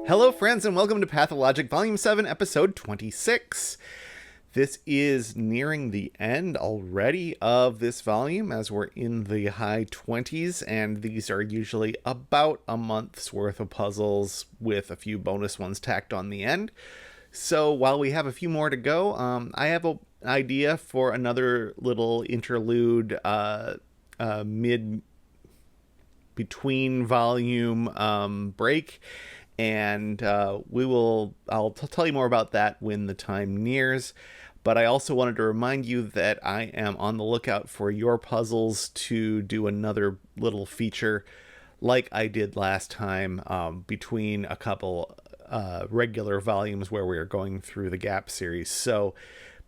Hello, friends, and welcome to Pathologic Volume 7, Episode 26. This is nearing the end already of this volume, as we're in the high 20s, and these are usually about a month's worth of puzzles with a few bonus ones tacked on the end. So while we have a few more to go, I have an idea for another little interlude between volume break. And I'll tell you more about that when the time nears. But I also wanted to remind you that I am on the lookout for your puzzles to do another little feature like I did last time between a couple regular volumes where we are going through the Gap series. So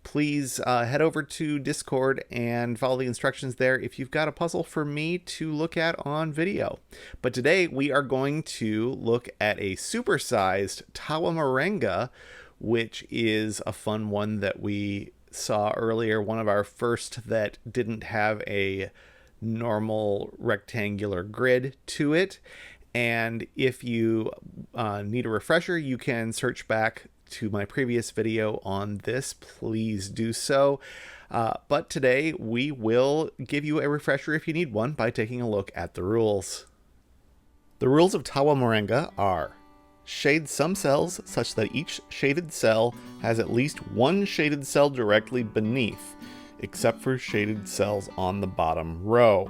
please head over to Discord and follow the instructions there if you've got a puzzle for me to look at on video. But today we are going to look at a supersized Tawamurenga, which is a fun one that we saw earlier, one of our first that didn't have a normal rectangular grid to it. And if you need a refresher, you can search back to my previous video on this. Please do so. But today we will give you a refresher if you need one by taking a look at the rules. The rules of Tawamurenga are: shade some cells such that each shaded cell has at least one shaded cell directly beneath, except for shaded cells on the bottom row.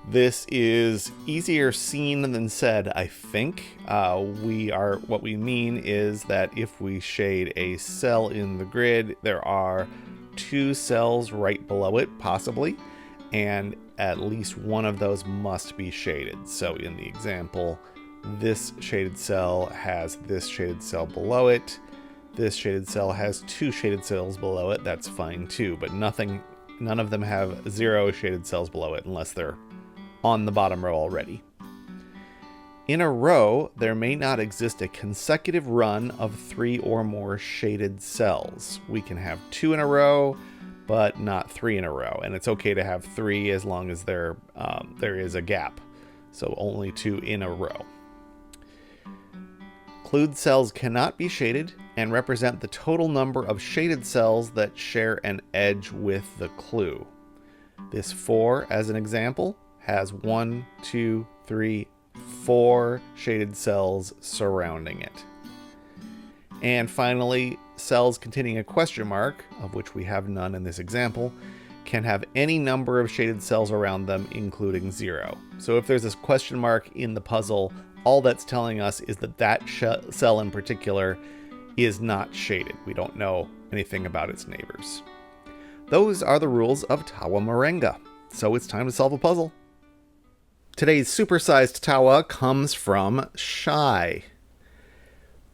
This is easier seen than said, I think. What we mean is that if we shade a cell in the grid, there are two cells right below it, possibly, and at least one of those must be shaded. So in the example, this shaded cell has this shaded cell below it. This shaded cell has two shaded cells below it. That's fine too, but none of them have zero shaded cells below it unless they're on the bottom row already. In a row, there may not exist a consecutive run of 3 or more shaded cells. We can have 2 in a row, but not 3 in a row. And it's okay to have 3 as long as there is a gap. So only 2 in a row. Clued cells cannot be shaded and represent the total number of shaded cells that share an edge with the clue. This 4, as an example, has 1, 2, 3, 4 shaded cells surrounding it. And finally, cells containing a question mark, of which we have none in this example, can have any number of shaded cells around them, including 0. So if there's this question mark in the puzzle, all that's telling us is that cell in particular is not shaded. We don't know anything about its neighbors. Those are the rules of Tawamurenga. So it's time to solve a puzzle. Today's supersized Tawa comes from Shye.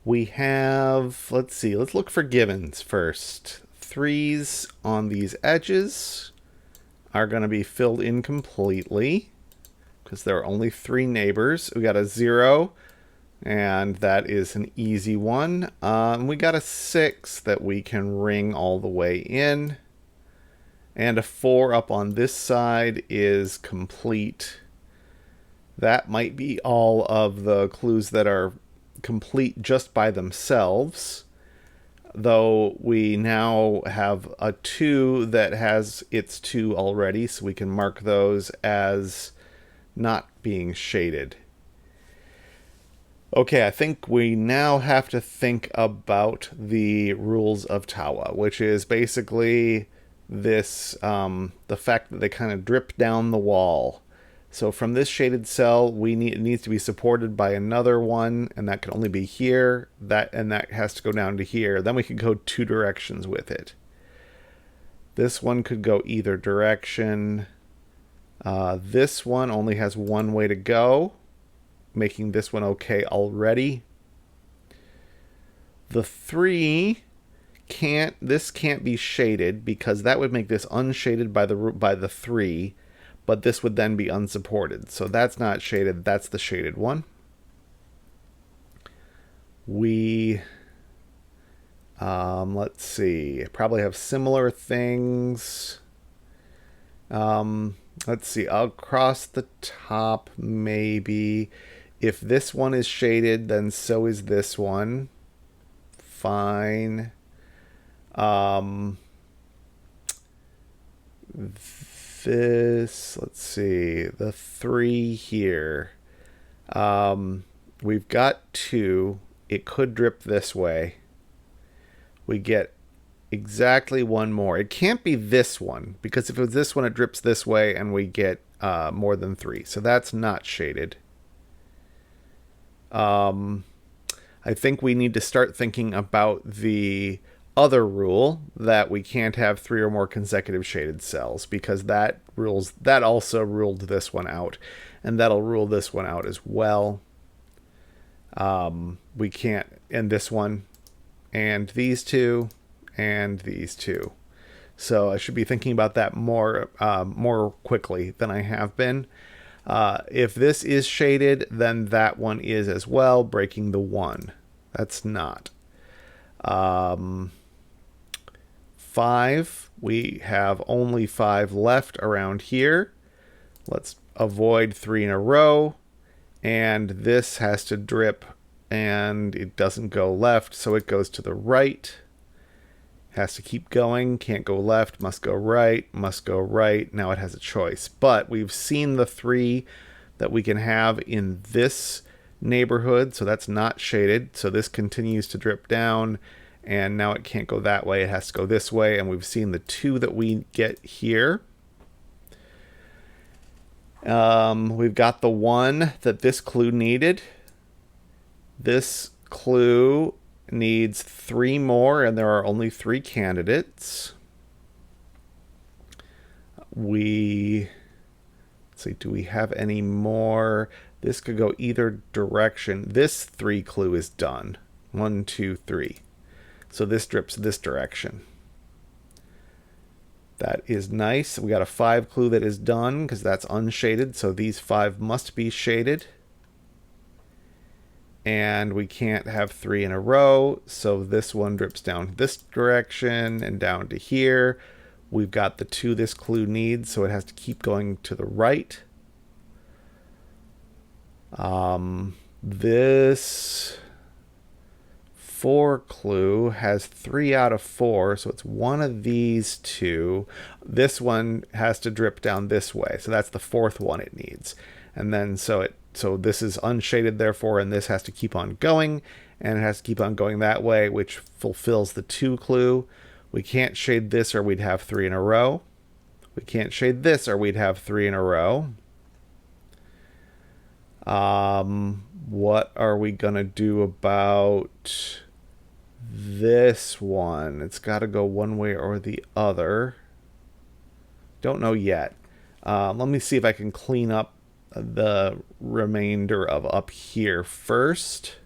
We have, let's look for givens first. 3s on these edges are going to be filled in completely because there are only 3 neighbors. We got a 0, and that is an easy one. We got a 6 that we can ring all the way in. And a 4 up on this side is complete. That might be all of the clues that are complete just by themselves, though we now have a 2 that has its 2 already, so we can mark those as not being shaded. Okay, I think we now have to think about the rules of Tawa, which is basically this, the fact that they kind of drip down the wall. So from this shaded cell, it needs to be supported by another one, and that can only be here. That has to go down to here. Then we could go 2 directions with it. This one could go either direction. This one only has one way to go, making this one okay already. The 3 can't be shaded because that would make this unshaded by the 3. But this would then be unsupported. So that's not shaded. That's the shaded one. We, let's see, probably have similar things. Let's see, across the top, maybe If this one is shaded, then so is this one. Fine. This, let's see, the 3 here. We've got 2. It could drip this way. We get exactly 1 more. It can't be this one, because if it was this one, it drips this way, and we get more than 3. So that's not shaded. I think we need to start thinking about the other rule that we can't have 3 or more consecutive shaded cells, because that also ruled this one out, and that'll rule this one out as well. We can't, and this one, and these 2, and these 2. So I should be thinking about that more quickly than I have been. If this is shaded, then that one is as well, breaking the 1. That's not. 5. We have only 5 left around here. Let's avoid 3 in a row. And this has to drip, and it doesn't go left, so it goes to the right. Has to keep going, can't go left, must go right, must go right. Now it has a choice. But we've seen the 3 that we can have in this neighborhood, so that's not shaded. So this continues to drip down, and now it can't go that way, it has to go this way. And we've seen the 2 that we get here. We've got the 1 that this clue needed. This clue needs 3 more, and there are only 3 candidates. Let's see, do we have any more? This could go either direction. This 3 clue is done. 1, 2, 3. So this drips this direction. That is nice. We got a 5 clue that is done because that's unshaded. So these 5 must be shaded. And we can't have 3 in a row. So this one drips down this direction and down to here. We've got the 2 this clue needs, so it has to keep going to the right. This 4 clue has 3 out of 4, so it's one of these 2. This one has to drip down this way, so that's the 4th one it needs. And then so this is unshaded, therefore, and this has to keep on going, and it has to keep on going that way, which fulfills the 2 clue. We can't shade this, or we'd have 3 in a row. We can't shade this, or we'd have 3 in a row. What are we gonna do about this one? It's got to go one way or the other. Don't know yet. Let me see if I can clean up the remainder of up here first.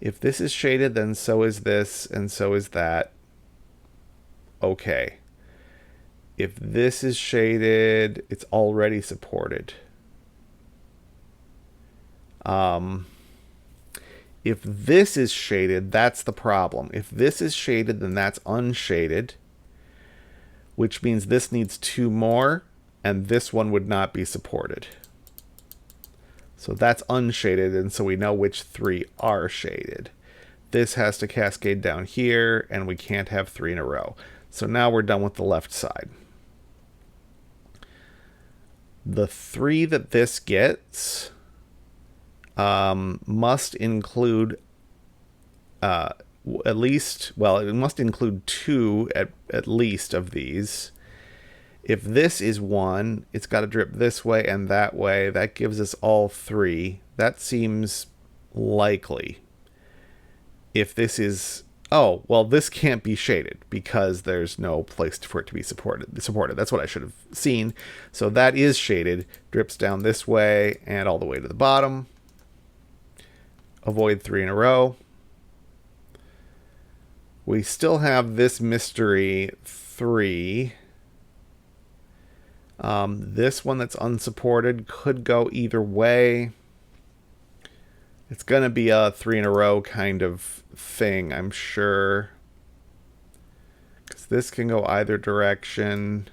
If this is shaded, then so is this, and so is that. Okay. If this is shaded, it's already supported. If this is shaded, that's the problem. If this is shaded, then that's unshaded, which means this needs 2 more, and this one would not be supported. So that's unshaded, and so we know which 3 are shaded. This has to cascade down here, and we can't have 3 in a row. So now we're done with the left side. The 3 that this gets must include at least, well, it must include 2 at least of these. If this is 1, it's got to drip this way and that way. That gives us all 3. That seems likely. If this is, oh, well, this can't be shaded because there's no place for it to be supported. That's what I should have seen. So that is shaded, drips down this way and all the way to the bottom. Avoid 3 in a row. We still have this mystery 3. This one that's unsupported could go either way. It's going to be a 3 in a row kind of thing, I'm sure. Because this can go either direction.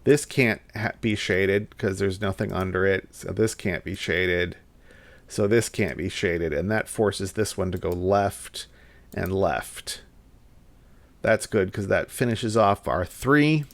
This can't be shaded because there's nothing under it. So this can't be shaded. So this can't be shaded, and that forces this one to go left and left. That's good because that finishes off our 3.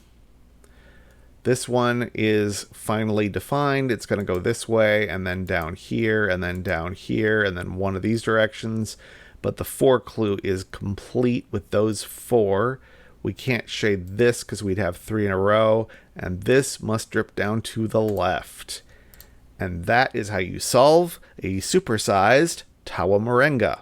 This one is finally defined. It's going to go this way and then down here and then down here and then one of these directions. But the 4 clue is complete with those 4. We can't shade this because we'd have 3 in a row. And this must drip down to the left. And that is how you solve a supersized Tawamurenga.